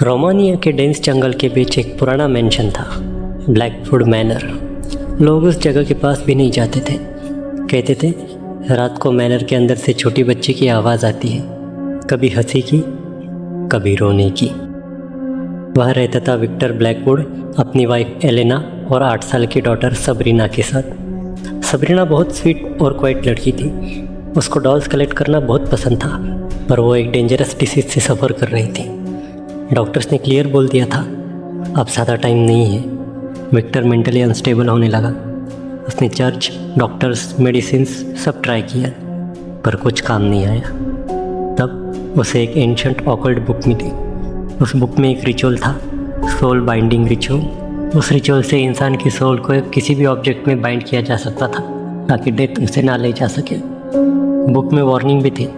Romania के dense जंगल के बीच एक पुराना मेंशन था, ब्लैकवुड मैनर। लोग उस जगह के पास भी नहीं जाते थे। कहते थे रात को मैनर के अंदर से छोटी बच्ची की आवाज़ आती है, कभी हंसी की कभी रोने की। वहाँ रहता था विक्टर ब्लैकवुड अपनी वाइफ एलेना और 8 साल की डॉटर सबरीना के साथ। सबरीना बहुत स्वीट और क्वाइट लड़की थी। उसको डॉल्स कलेक्ट करना बहुत पसंद था, पर वो एक डेंजरस डिसीज से सफ़र कर रही थी। डॉक्टर्स ने क्लियर बोल दिया था अब ज़्यादा टाइम नहीं है। विक्टर मेंटली अनस्टेबल होने लगा। उसने चर्च, डॉक्टर्स, मेडिसिन्स सब ट्राई किया, पर कुछ काम नहीं आया। तब उसे एक एंशंट ऑकल्ट बुक मिली। उस बुक में एक रिचुअल था, सोल बाइंडिंग रिचुअल। उस रिचुअल से इंसान की सोल को किसी भी ऑब्जेक्ट में बाइंड किया जा सकता था ताकि डेथ उसे ना ले जा सके। बुक में वार्निंग भी थी,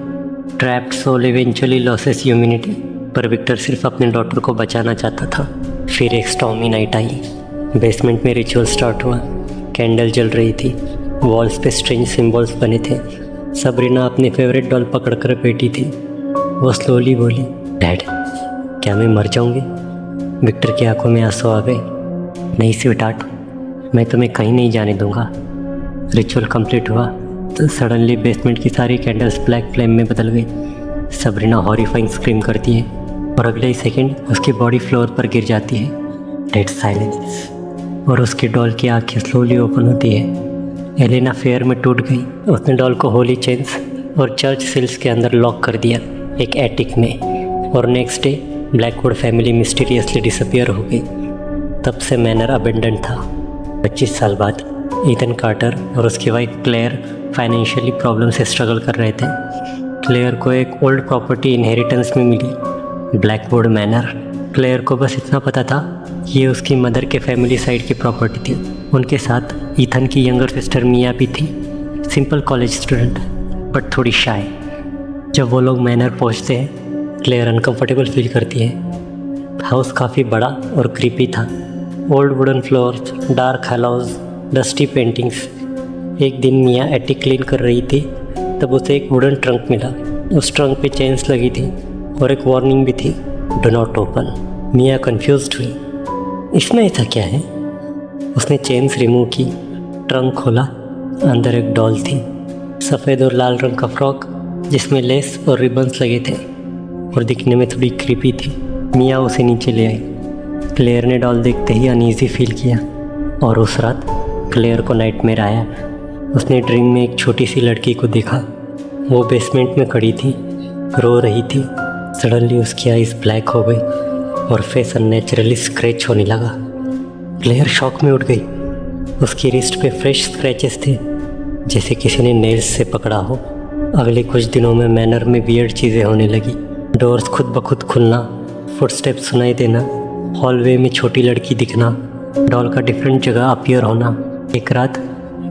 trapped soul eventually losses humanity. पर विक्टर सिर्फ अपने डॉटर को बचाना चाहता था। फिर एक स्टॉर्मी नाइट आई। बेसमेंट में रिचुअल स्टार्ट हुआ। कैंडल जल रही थी, वॉल्स पे स्ट्रेंज सिंबल्स बने थे। सबरीना अपनी फेवरेट डॉल पकड़कर बैठी थी। वो स्लोली बोली, डैड क्या मैं मर जाऊंगी? विक्टर की आंखों में आंसू आ गए। नहीं स्वीटहार्ट, मैं तुम्हें कहीं नहीं जाने दूंगा। रिचुअल कंप्लीट हुआ तो सडनली बेसमेंट की सारी कैंडल्स ब्लैक फ्लेम में बदल गई। सबरीना हॉरिफाइंग स्क्रीम करती है और अगले ही सेकंड उसकी बॉडी फ्लोर पर गिर जाती है। Dead silence. और उसकी डॉल की आंखें स्लोली ओपन होती है। एलेना फेयर में टूट गई। उसने डॉल को होली चेन्स और चर्च सील्स के अंदर लॉक कर दिया, एक एटिक में। और next day Blackwood family mysteriously disappear हो गई। तब से मैनर अबेंडन था। 25 साल बाद ईथन कार्टर और उसकी वाइफ क्लेयर फाइनेंशियली प्रॉब्लम से स्ट्रगल कर रहे थे। क्लेयर को एक ओल्ड प्रॉपर्टी इनहेरिटेंस में मिली, ब्लैकवुड मैनर। क्लेयर को बस इतना पता था कि ये उसकी मदर के फैमिली साइड की प्रॉपर्टी थी। उनके साथ ईथन की यंगर सिस्टर मिया भी थी, सिंपल कॉलेज स्टूडेंट बट थोड़ी शाय। जब वो लोग मैनर पहुंचते हैं, क्लेयर अनकंफर्टेबल फील करती है। हाउस काफ़ी बड़ा और क्रीपी था। Old wooden floors, dark hallways, dusty paintings. एक दिन मिया एटिक क्लीन कर रही थी, तब उसे एक वुडन ट्रंक मिला। उस ट्रंक पे चेन्स लगी थी और एक वार्निंग भी थी, do not open. Mia confused हुई, इसमें ऐसा क्या है? उसने चेन्स रिमूव की, ट्रंक खोला। अंदर एक डॉल थी, सफ़ेद और लाल रंग का फ्रॉक जिसमें लेस और रिबन्स लगे थे और दिखने में थोड़ी क्रीपी थी। मिया उसे नीचे ले आई। क्लेयर ने डॉल देखते ही अनईजी फील किया और उस रात क्लेयर को नाइटमेयर आया। उसने ड्रीम में एक छोटी सी लड़की को देखा। वो बेसमेंट में खड़ी थी, रो रही थी। सडनली उसकी आइज़ ब्लैक हो गई और फेस अननेचुरली स्क्रैच होने लगा। क्लेयर शॉक में उठ गई। उसकी रिस्ट पे फ्रेश स्क्रैचेस थे, जैसे किसी ने नेल्स से पकड़ा हो। अगले कुछ दिनों में मैनर में वियर्ड चीज़ें होने लगी। डोर्स खुद ब खुद खुलना, फुटस्टेप्स सुनाई देना, हॉलवे में छोटी लड़की दिखना, डॉल का डिफरेंट जगह अपीयर होना। एक रात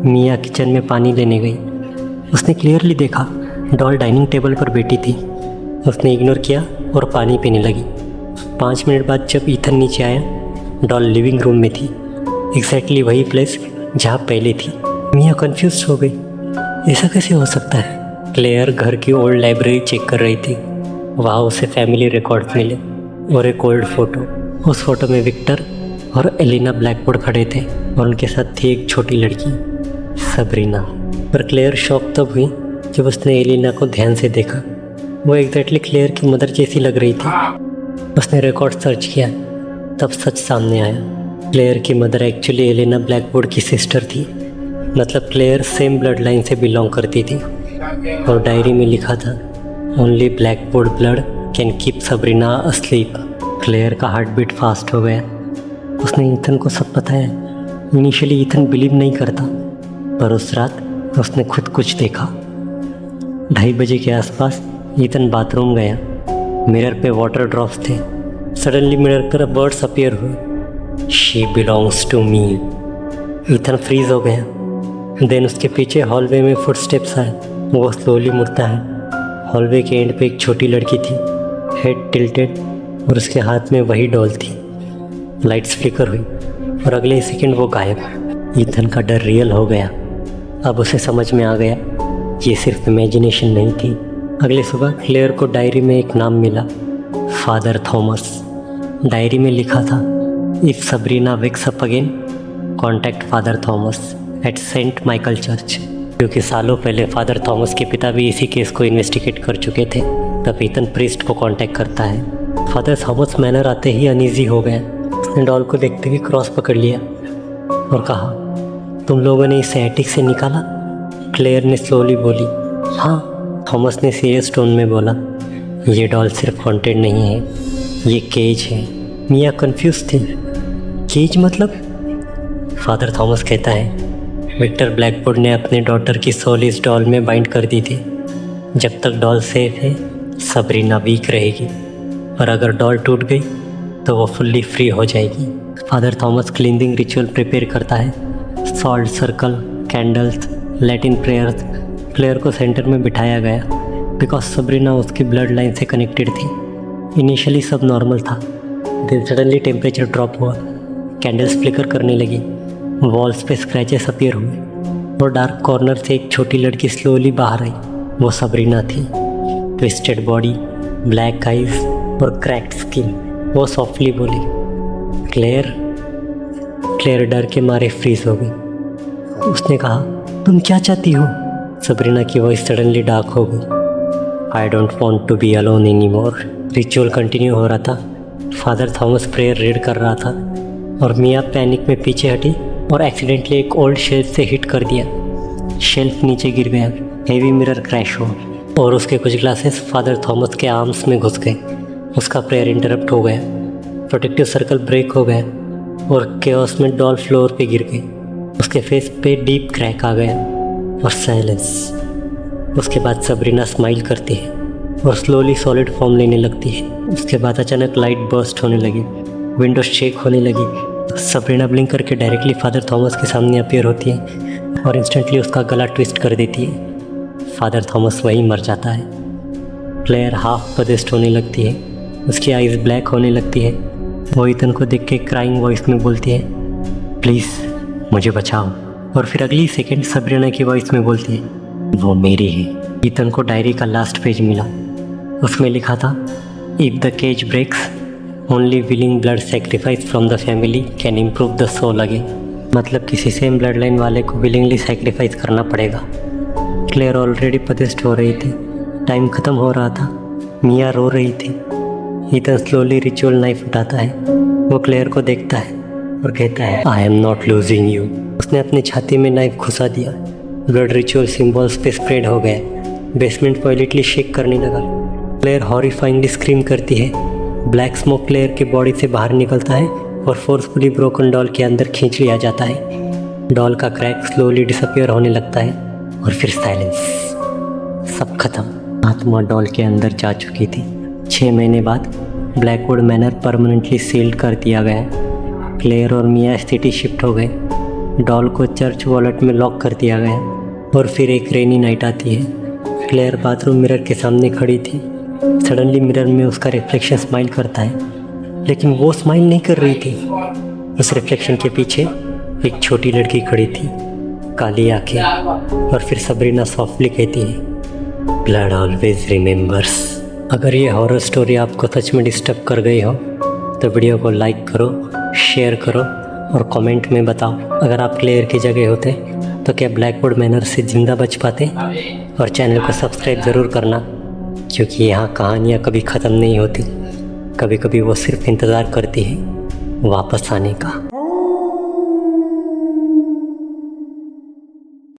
मिया किचन में पानी लेने गई। उसने क्लियरली देखा डॉल डाइनिंग टेबल पर बैठी थी। उसने इग्नोर किया और पानी पीने लगी। 5 मिनट बाद जब ईथन नीचे आया, डॉल लिविंग रूम में थी, एग्जैक्टली वही प्लेस जहाँ पहले थी। मिया कंफ्यूज हो गई, ऐसा कैसे हो सकता है? क्लेयर घर की ओल्ड लाइब्रेरी चेक कर रही थी। वहाँ उसे फैमिली रिकॉर्ड्स मिले और एक ओल्ड फ़ोटो। उस फोटो में विक्टर और एलिना ब्लैकवुड खड़े थे और उनके साथ थी एक छोटी लड़की, सबरीना। पर क्लेयर शॉक तब हुई जब उसने एलिना को ध्यान से देखा। वो एग्जैक्टली क्लेयर की मदर जैसी लग रही थी। उसने रिकॉर्ड सर्च किया, तब सच सामने आया। क्लेयर की मदर एक्चुअली एलिना ब्लैकवुड की सिस्टर थी। मतलब क्लेयर सेम ब्लड लाइन से बिलोंग करती थी। और डायरी में लिखा था, only Blackwood blood can keep Sabrina asleep. Claire का हार्ट बीट फास्ट हो गया। उसने ईथन को सब बताया। इनिशियली ईथन बिलीव नहीं करता, पर उस रात उसने खुद कुछ देखा। 2:30 बजे के आसपास ईथन बाथरूम गया। मिरर पे वाटर ड्रॉप्स थे। सडनली मिरर पर वर्ड्स अपीयर हुए, she belongs to me. Ethan freeze हो गया। देन उसके पीछे हॉलवे में फुटस्टेप्स आए। वो स्लोली मुड़ता है। हॉलवे के एंड पे एक छोटी लड़की थी, हेड टिल्टेड, और उसके हाथ में वही डॉल थी। लाइट्स फ्लिकर हुई और अगले सेकंड वो गायब। ईथन का डर रियल हो गया। अब उसे समझ में आ गया ये सिर्फ इमेजिनेशन नहीं थी। अगले सुबह क्लेयर को डायरी में एक नाम मिला, फादर थॉमस। डायरी में लिखा था, if Sabrina wakes up again contact father Thomas at Saint Michael church. क्योंकि सालों पहले फादर थॉमस के पिता भी इसी केस को इन्वेस्टिगेट कर चुके थे, तब ईथन प्रीस्ट को कांटेक्ट करता है। फादर थॉमस मैनर आते ही अनईजी हो गया। उसने डॉल को देखते हुए क्रॉस पकड़ लिया और कहा, तुम लोगों ने इसे एटिक से निकाला? क्लेयर ने स्लोली बोली, हाँ। थॉमस ने सीरियस टोन में बोला, ये डॉल सिर्फ हॉन्टेड नहीं है, ये केज है। मिया कंफ्यूज थी। केज मतलब? फादर थॉमस कहता है, विक्टर ब्लैकवुड ने अपने डॉटर की सोल इस डॉल में बाइंड कर दी थी। जब तक डॉल सेफ है सबरीना वीक रहेगी, और अगर डॉल टूट गई तो वो फुल्ली फ्री हो जाएगी। Father Thomas cleaning ritual prepare करता है। Salt circle, candles, Latin prayers. Claire को सेंटर में बिठाया गया बिकॉज सबरीना उसकी ब्लड लाइन से कनेक्टेड थी। इनिशियली सब नॉर्मल था, देन सडनली टेम्परेचर ड्रॉप हुआ, कैंडल्स फ्लिकर करने लगी, वॉल्स पे स्क्रैचेस अपीयर हुए और डार्क कॉर्नर से एक छोटी लड़की स्लोली बाहर आई। वो सबरीना थी। ट्विस्टेड बॉडी, ब्लैक आइज और क्रैक्ड स्किन। वो सॉफ्टली बोली, क्लेयर। क्लेयर डर के मारे फ्रीज हो गई। उसने कहा, तुम क्या चाहती हो? सबरीना की वॉइस सडनली डार्क हो गई। I don't want to be alone any more. Ritual continue हो रहा था। फादर थॉमस प्रेयर रीड कर रहा था और मिया पैनिक में पीछे हटी और एक्सीडेंटली एक ओल्ड शेल्फ से हिट कर दिया। शेल्फ नीचे गिर गया, हेवी मिरर क्रैश हुआ और उसके कुछ ग्लासेस फादर थॉमस के आर्म्स में घुस गए। उसका प्रेयर इंटरप्ट हो गया, प्रोटेक्टिव सर्कल ब्रेक हो गया और केओस में डॉल फ्लोर पे गिर गई। उसके फेस पे डीप क्रैक आ गया और साइलेंस। उसके बाद सबरीना स्माइल करती है और स्लोली सॉलिड फॉर्म लेने लगती है। उसके बाद अचानक लाइट बर्स्ट होने लगी, विंडो शेक होने लगी। सबरीना ब्लिंक करके डायरेक्टली फादर थॉमस के सामने अपीयर होती है और इंस्टेंटली उसका गला ट्विस्ट कर देती है। फादर थॉमस वहीं मर जाता है। क्लेयर हाफ पजेस्ट होने लगती है, उसकी आइज़ ब्लैक होने लगती है। वो ईथन को देख के क्राइंग वॉइस में बोलती है, प्लीज़ मुझे बचाओ। और फिर अगली सेकंड सबरीना की वॉइस में बोलती है, वो मेरी है। ईथन को डायरी का लास्ट पेज मिला। उसमें लिखा था, if the cage breaks only willing blood sacrifice from the family can improve the soul again. मतलब किसी सेम ब्लड लाइन वाले को विलिंगली सेक्रीफाइस करना पड़ेगा। क्लेयर ऑलरेडी पजेस्ट हो रही थी, टाइम ख़त्म हो रहा था, मिया रो रही थी। ईथन स्लोली रिचुअल नाइफ उठाता है। वो क्लेयर को देखता है और कहता है, I am not losing you. उसने अपनी छाती में नाइफ घुसा दिया। ब्लड रिचुअल सिंबल्स पे स्प्रेड हो गए। बेसमेंट वायलेटली शेक करने लगा। क्लेयर हॉरिफाइंगली स्क्रीम करती है। ब्लैक स्मोक क्लेयर की बॉडी से बाहर निकलता है और फोर्सफुली ब्रोकन डॉल के अंदर खींच लिया जाता है। डॉल का क्रैक स्लोली डिसअपियर होने लगता है और फिर साइलेंस। सब खत्म। आत्मा डॉल के अंदर जा चुकी थी। 6 महीने बाद ब्लैकवुड मैनर परमानेंटली सील्ड कर दिया गया। क्लेयर और मिया सिटी शिफ्ट हो गए। डॉल को चर्च वॉलेट में लॉक कर दिया गया और फिर एक रेनी नाइट आती है। क्लेयर बाथरूम मिरर के सामने खड़ी थी। सडनली मिरर में उसका रिफ्लेक्शन स्माइल करता है, लेकिन वो स्माइल नहीं कर रही थी। उस रिफ्लेक्शन के पीछे एक छोटी लड़की खड़ी थी, काली आंखें। और फिर सबरीना सॉफ्टली कहती है, ब्लड ऑलवेज रिमेंबर्स। अगर ये हॉरर स्टोरी आपको सच में डिस्टर्ब कर गई हो तो वीडियो को लाइक करो, शेयर करो और कमेंट में बताओ अगर आप क्लेयर की जगह होते तो क्या ब्लैकवुड मैनर से ज़िंदा बच पाते। और चैनल को सब्सक्राइब ज़रूर करना, क्योंकि यहाँ कहानियाँ कभी ख़त्म नहीं होती। कभी कभी वो सिर्फ इंतज़ार करती है वापस आने का।